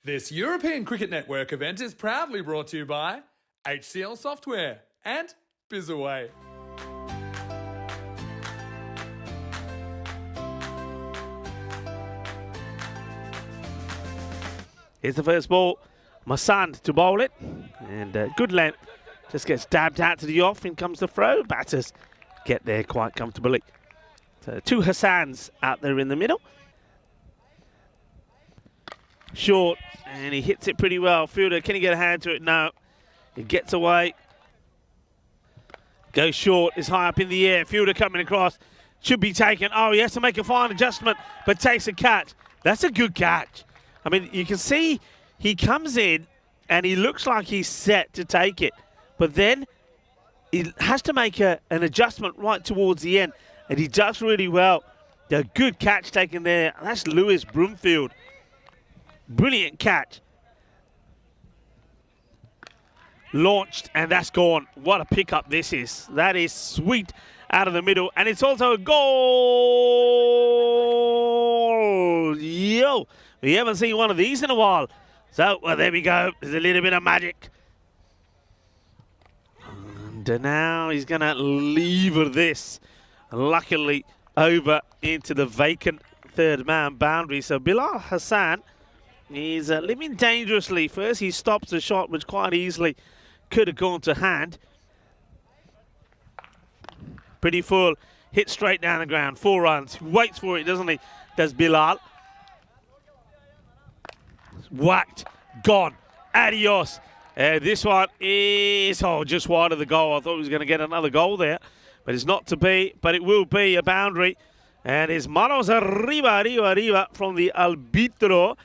This European Cricket Network event is proudly brought to you by HCL Software and Bizaway. Here's the first ball. Masand to bowl it. And good length. Just gets dabbed out to the off. In comes the throw. Batters get there quite comfortably. So two Hassans out there in the middle. Short. And he hits it pretty well. Fielder, can he get a hand to it? No. He gets away. Goes short. Is high up in the air. Fielder coming across. Should be taken. Oh, he has to make a fine adjustment. But takes a catch. That's a good catch. I mean, you can see he comes in and he looks like he's set to take it. But then he has to make an adjustment right towards the end. And he does really well. A good catch taken there. That's Lewis Broomfield. Brilliant catch. Launched, and that's gone. What a pickup this is. That is sweet out of the middle. And it's also a goal. Yo, we haven't seen one of these in a while. So, well, there we go. There's a little bit of magic. And now he's going to lever this, luckily, over into the vacant third man boundary. So Bilal Hassan is living dangerously. First, he stops the shot, which quite easily could have gone to hand. Pretty full. Hit straight down the ground. 4 runs. Waits for it, doesn't he? Does Bilal. Whacked. Gone. Adios. This one is just wide of the goal. I thought he was going to get another goal there, but it's not to be. But it will be a boundary. And it's manos arriba from the arbitro.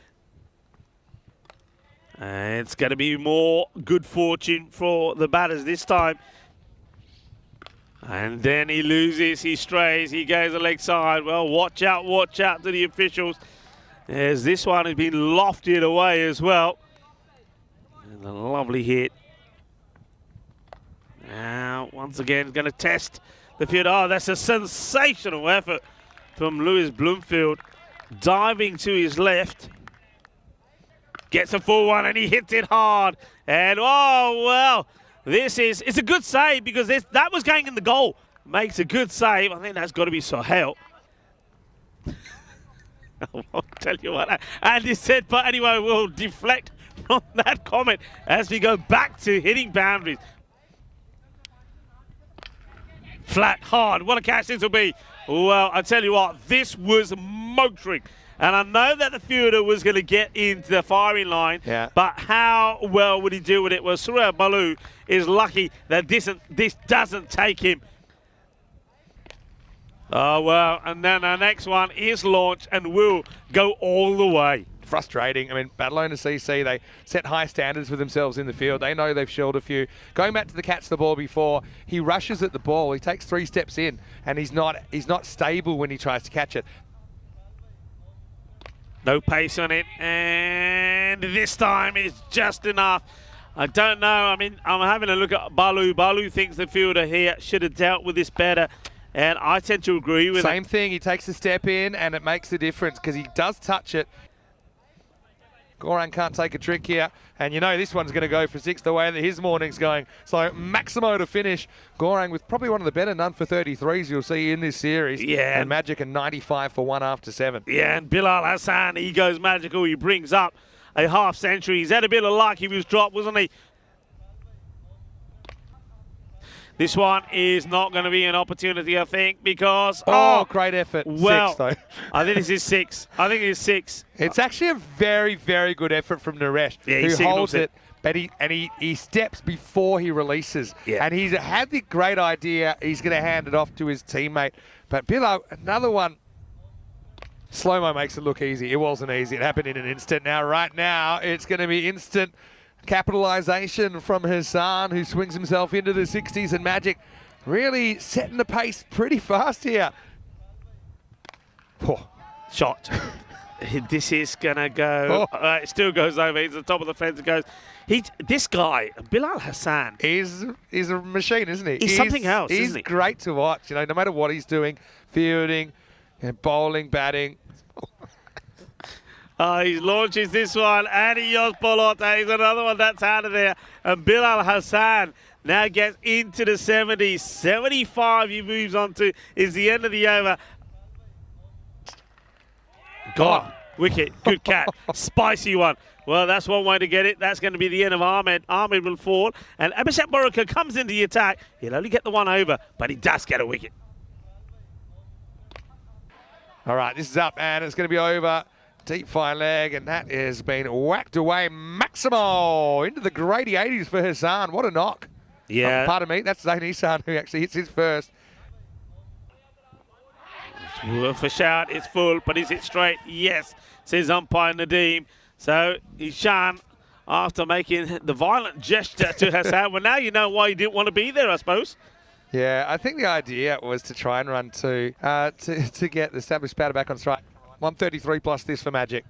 It's going to be more good fortune for the batters this time. And then he loses, he strays, he goes the leg side. Well, watch out to the officials, as this one has been lofted away as well. And a lovely hit. Now, once again, going to test the field. Oh, that's a sensational effort from Lewis Bloomfield. Diving to his left. Gets a full one and he hits it hard. And oh, well, it's a good save because that was going in the goal. Makes a good save. I think that's got to be Sohail. I'll tell you what. Andy said, but anyway, we'll deflect from that comment as we go back to hitting boundaries. Flat, hard. What a catch this will be. Well, I tell you what, this was motoring. And I know that the fielder was going to get into the firing line, but how well would he do with it? Well, Surya Balu is lucky that this doesn't take him. Oh, well, and then our next one is launched and will go all the way. Frustrating. I mean, Badalona CC, they set high standards for themselves in the field. They know they've shelled a few. Going back to the catch the ball before, he rushes at the ball. He takes 3 steps in, and he's not stable when he tries to catch it. No pace on it, and this time it's just enough. I don't know. I mean, I'm having a look at Balu. Balu thinks the fielder here should have dealt with this better, and I tend to agree with Same thing. He takes a step in, and it makes a difference because he does touch it. Goran can't take a trick here, and you know this one's going to go for 6 the way that his morning's going. So Maximo to finish. Goran with probably one of the better none for 33s you'll see in this series. Yeah. And Magic and 95 for 1 after 7. Yeah, and Bilal Hassan, he goes magical. He brings up a half century. He's had a bit of luck. He was dropped, wasn't he? This one is not going to be an opportunity, I think, because... Oh, great effort. Well, 6, though. I think this is 6. I think it's 6. It's actually a very, very good effort from Naresh, who holds it, but he steps before he releases. Yeah. And he's had the great idea. He's going to hand it off to his teammate. But Bilal, another one. Slow-mo makes it look easy. It wasn't easy. It happened in an instant. Now, right now, it's going to be instant capitalization from Hassan, who swings himself into the 60s, and Magic really setting the pace pretty fast here. Oh, shot. This is going to go. It still goes over. He's at the top of the fence. It goes. This guy, Bilal Hassan, is a machine, isn't he? He's something else, he's isn't he? Great to watch. You know, no matter what he's doing, fielding, bowling, batting. He launches this one, and he yos Bolota. He's another one that's out of there. And Bilal Hassan now gets into the 70s. 75 he moves on to is the end of the over. God, wicket, good cat, spicy one. Well, that's one way to get it. That's going to be the end of Ahmed. Ahmed will fall, and Abhishek Boraka comes into the attack. He'll only get the one over, but he does get a wicket. All right, this is up, and it's going to be over. Deep fine leg, and that has been whacked away. Maximo into the grady 80s for Hassan. What a knock. Yeah. Pardon me, that's Zain Isan who actually hits his first. For shout, it's full, but is it straight? Yes, says umpire Nadeem. So Ishan, after making the violent gesture to Hassan, well, now you know why he didn't want to be there, I suppose. Yeah, I think the idea was to try and run two to get the established batter back on strike. 133 plus this for Magic.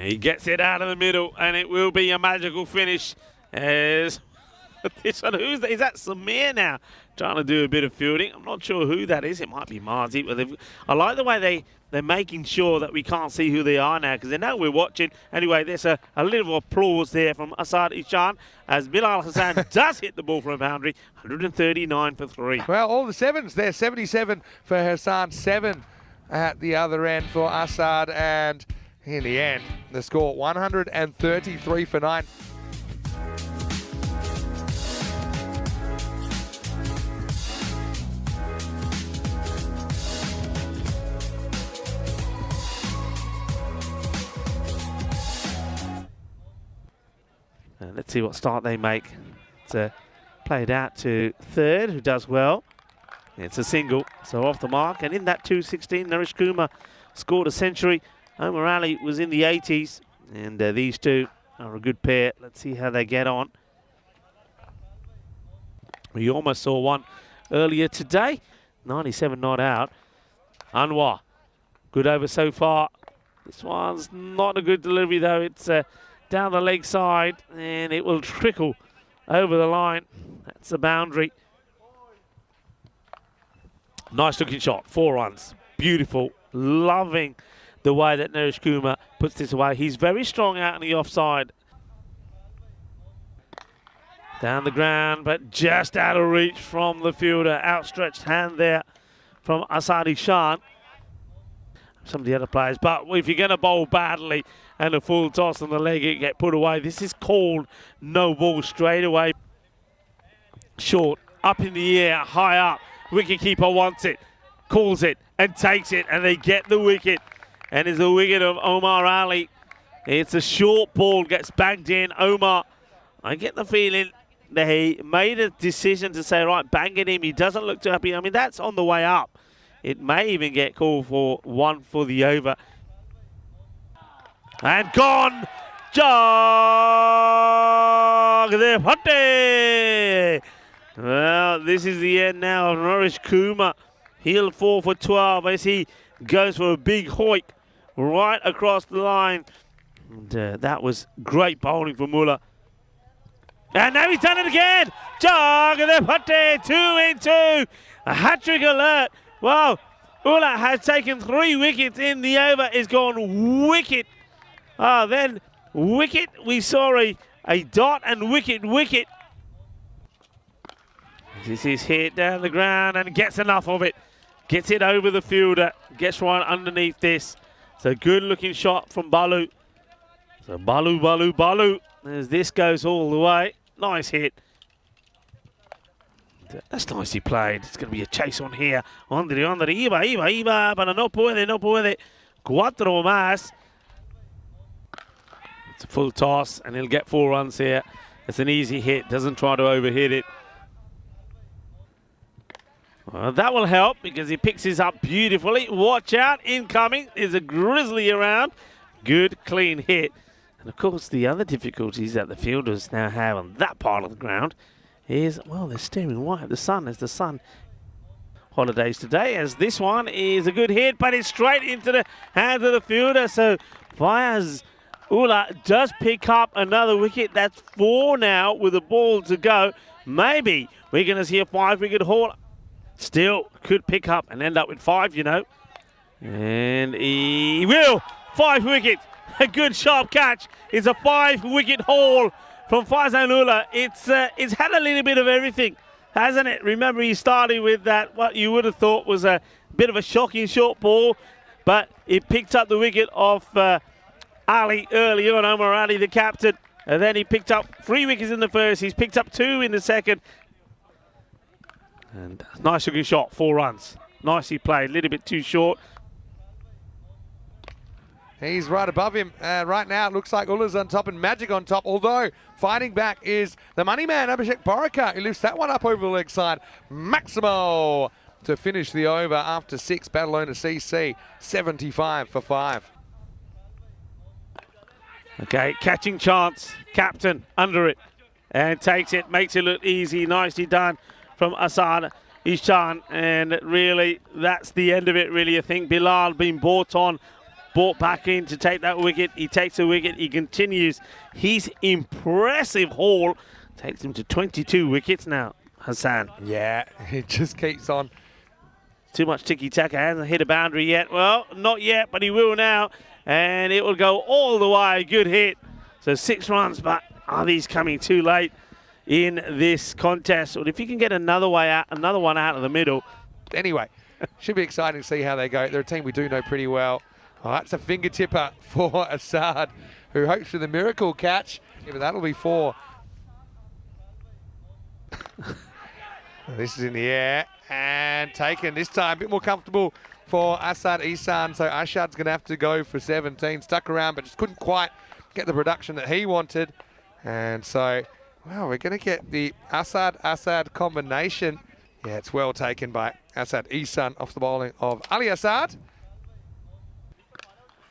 He gets it out of the middle, and it will be a magical finish. As this one, who's that? Is that Samir now trying to do a bit of fielding? I'm not sure who that is. It might be Marzi. But I like the way they're making sure that we can't see who they are now, because they know we're watching. Anyway, there's a little applause there from Asad Ishan as Bilal Hassan does hit the ball from a boundary. 139 for 3. Well, all the sevens there. 77 for Hassan, 7 at the other end for Asad, and in the end, the score 133 for 9. Let's see what start they make. It's played out to third, who does well. It's a single, so off the mark. And in that 216, Naresh Kumar scored a century. Omar Ali was in the 80s. And these two are a good pair. Let's see how they get on. We almost saw one earlier today. 97 not out. Anwar, good over so far. This one's not a good delivery, though. It's down the leg side, and it will trickle over the line. That's the boundary. Nice looking shot, 4 runs. Beautiful. Loving the way that Naresh Kumar puts this away. He's very strong out in the offside. Down the ground, but just out of reach from the fielder. Outstretched hand there from Asad Ishan. Some of the other players, but if you're going to bowl badly and a full toss on the leg, it get put away. This is called no ball straight away. Short, up in the air, high up. Wicketkeeper wants it, calls it, and takes it, and they get the wicket. And it's the wicket of Omar Ali. It's a short ball, gets banged in. Omar, I get the feeling that he made a decision to say, right, bang it in. He doesn't look too happy. I mean, that's on the way up. It may even get called for 1 for the over. And gone! Jagdeep. Well, this is the end now of Naresh Kumar. He'll 4 for 12 as he goes for a big hoik right across the line. And that was great bowling from Mullah. And now he's done it again! Jagdeep, 2 in 2. A hat-trick alert. Wow, Ullah has taken 3 wickets in the over. Is gone wicket. Then wicket. We saw a dot and wicket. This is hit down the ground and gets enough of it. Gets it over the fielder. Gets right underneath this. It's a good looking shot from Balu. So Balu. As this goes all the way. Nice hit. That's nicely played. It's going to be a chase on here. Iba, pero no puede. 4 más. It's a full toss, and he'll get 4 runs here. It's an easy hit. Doesn't try to overhit it. Well, that will help because he picks this up beautifully. Watch out. Incoming. There's a grizzly around. Good, clean hit. And, of course, the other difficulties that the fielders now have on that part of the ground is, well, they're staring right at the sun as the sun holidays today, as this one is a good hit, but it's straight into the hands of the fielder. So Fayaz Ullah does pick up another wicket. That's 4 now with a ball to go. Maybe we're going to see a 5-wicket haul. Still could pick up and end up with 5, you know. And he will. 5 wickets. A good sharp catch. It's a 5-wicket haul from Faizan Ullah. It's had a little bit of everything, hasn't it? Remember, he started with that, what you would have thought was a bit of a shocking short ball, but it picked up the wicket of Ali early on, Omar Ali, the captain. And then he picked up 3 wickets in the first. He's picked up 2 in the second. And nice looking shot, 4 runs. Nicely played, a little bit too short. He's right above him. Right now, it looks like Ullah's on top and Magic on top, although fighting back is the money man, Abhishek Borakar, who lifts that one up over the leg side. Maximo to finish the over after 6. Battle owner CC, 75 for 5. Okay, catching chance. Captain under it and takes it, makes it look easy. Nicely done from Asad Ishan. And really, that's the end of it, really. I think Bilal being brought back in to take that wicket. He takes a wicket. He continues his impressive haul. Takes him to 22 wickets now, Hassan. Yeah, it just keeps on. Too much tiki-taka. Hasn't hit a boundary yet. Well, not yet, but he will now. And it will go all the way. Good hit. So 6 runs, but are these coming too late in this contest? Or if you can get another one out of the middle. Anyway, should be exciting to see how they go. They're a team we do know pretty well. Oh, that's a finger-tipper for Assad, who hopes for the miracle catch. Yeah, but that'll be 4. This is in the air and taken this time. A bit more comfortable for Asad Isan. So Ashad's going to have to go for 17. Stuck around, but just couldn't quite get the production that he wanted. And so, well, we're going to get the Asad combination. Yeah, it's well taken by Asad Isan off the bowling of Ali Assad.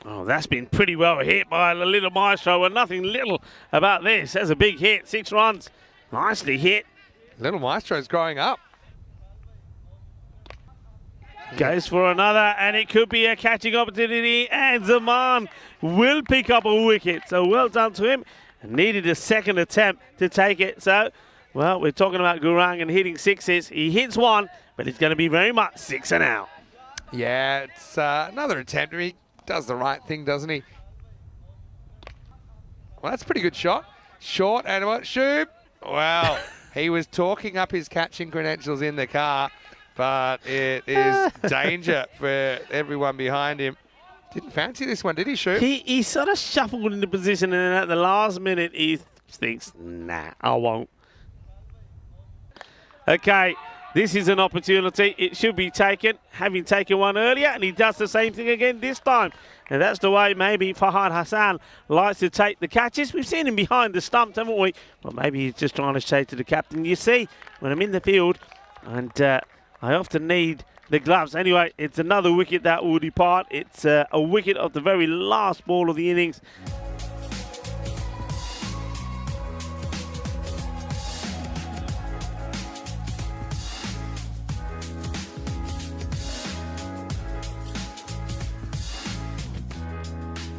Oh, that's been pretty well hit by the little maestro, and nothing little about this. That's a big hit, 6 runs. Nicely hit. Little maestro's growing up. Goes for another, and it could be a catching opportunity, and Zaman will pick up a wicket. So well done to him. Needed a second attempt to take it. So, well, we're talking about Gurung and hitting 6s. He hits 1, but it's going to be very much 6 and out. Yeah, it's another attempt. He does the right thing, doesn't he? Well, that's a pretty good shot. Short and what? Shoot. Well, he was talking up his catching credentials in the car, but it is danger for everyone behind him. Didn't fancy this one, did he, Shoot? He sort of shuffled into position, and then at the last minute, he thinks, nah, I won't. Okay, this is an opportunity. It should be taken, having taken one earlier, and he does the same thing again this time. And that's the way maybe Fahad Hassan likes to take the catches. We've seen him behind the stumps, haven't we? Well, maybe he's just trying to say to the captain, you see, when I'm in the field, and I often need the gloves. Anyway, it's another wicket that will depart. It's a wicket of the very last ball of the innings.